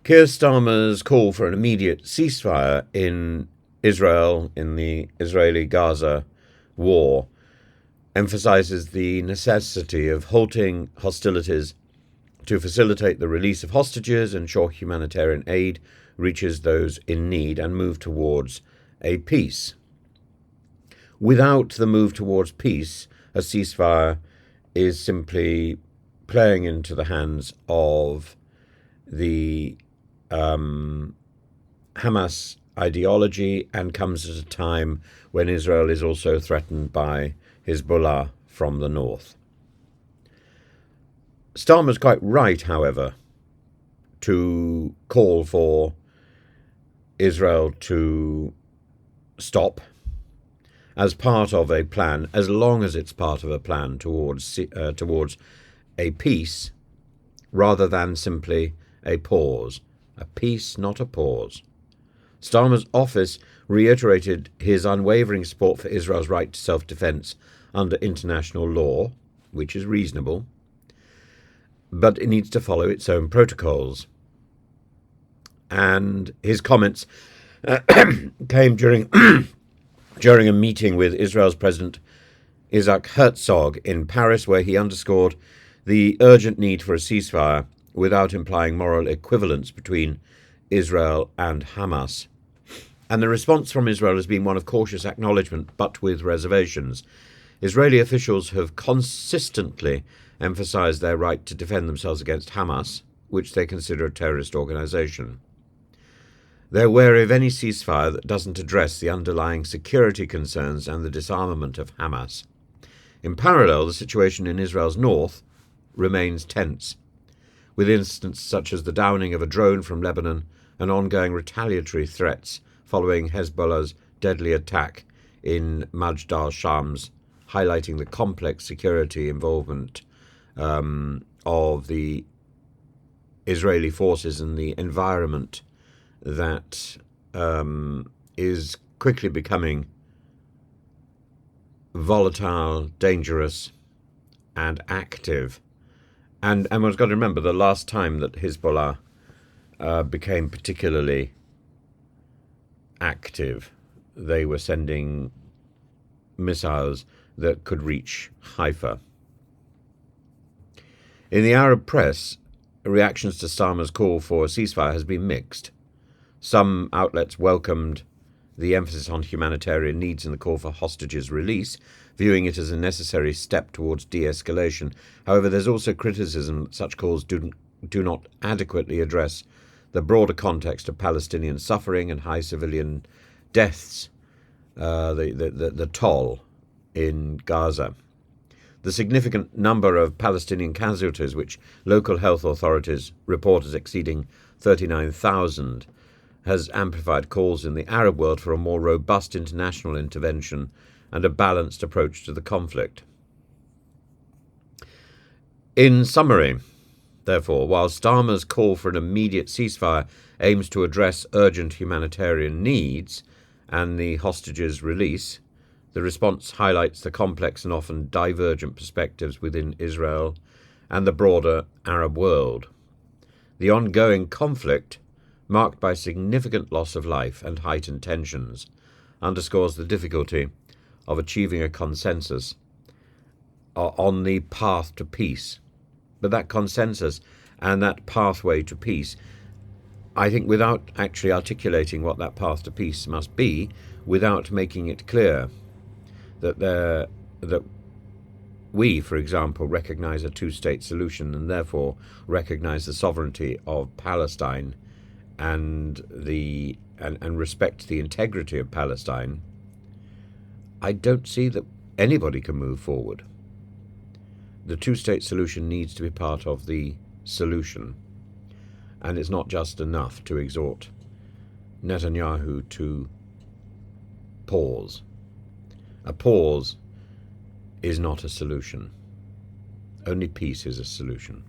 Keir Starmer's call for an immediate ceasefire in Israel, in the Israeli-Gaza war, emphasises the necessity of halting hostilities to facilitate the release of hostages, ensure humanitarian aid reaches those in need, and move towards a peace. Without the move towards peace, a ceasefire is simply playing into the hands of the Hamas ideology, and comes at a time when Israel is also threatened by Hezbollah from the north. Starmer's quite right, however, to call for Israel to stop as part of a plan, as long as it's part of a plan towards a peace, rather than simply a pause. A peace, not a pause. Starmer's office reiterated his unwavering support for Israel's right to self-defense under international law, which is reasonable, but it needs to follow its own protocols. And his comments came during a meeting with Israel's President Isaac Herzog in Paris, where he underscored the urgent need for a ceasefire without implying moral equivalence between Israel and Hamas. And the response from Israel has been one of cautious acknowledgement, but with reservations. Israeli officials have consistently emphasized their right to defend themselves against Hamas, which they consider a terrorist organization. They're wary of any ceasefire that doesn't address the underlying security concerns and the disarmament of Hamas. In parallel, the situation in Israel's north remains tense, with incidents such as the downing of a drone from Lebanon and ongoing retaliatory threats following Hezbollah's deadly attack in Majd al-Shams, highlighting the complex security involvement of the Israeli forces and the environment that is quickly becoming volatile, dangerous, and active. And one's got to remember the last time that Hezbollah became particularly active, they were sending missiles that could reach Haifa. In the Arab press, reactions to Starmer's call for a ceasefire has been mixed. Some outlets welcomed the emphasis on humanitarian needs and the call for hostages release, viewing it as a necessary step towards de-escalation. However, there's also criticism that such calls do not adequately address the broader context of Palestinian suffering and high civilian deaths, the toll in Gaza. The significant number of Palestinian casualties, which local health authorities report as exceeding 39,000, has amplified calls in the Arab world for a more robust international intervention and a balanced approach to the conflict. In summary, therefore, while Starmer's call for an immediate ceasefire aims to address urgent humanitarian needs and the hostages' release, the response highlights the complex and often divergent perspectives within Israel and the broader Arab world. The ongoing conflict, marked by significant loss of life and heightened tensions, underscores the difficulty of achieving a consensus on the path to peace. But that consensus and that pathway to peace, I think, without actually articulating what that path to peace must be, without making it clear that we, for example, recognize a two-state solution and therefore recognize the sovereignty of Palestine and respect the integrity of Palestine, I don't see that anybody can move forward. The two-state solution needs to be part of the solution, and it's not just enough to exhort Netanyahu to pause. A pause is not a solution. Only peace is a solution.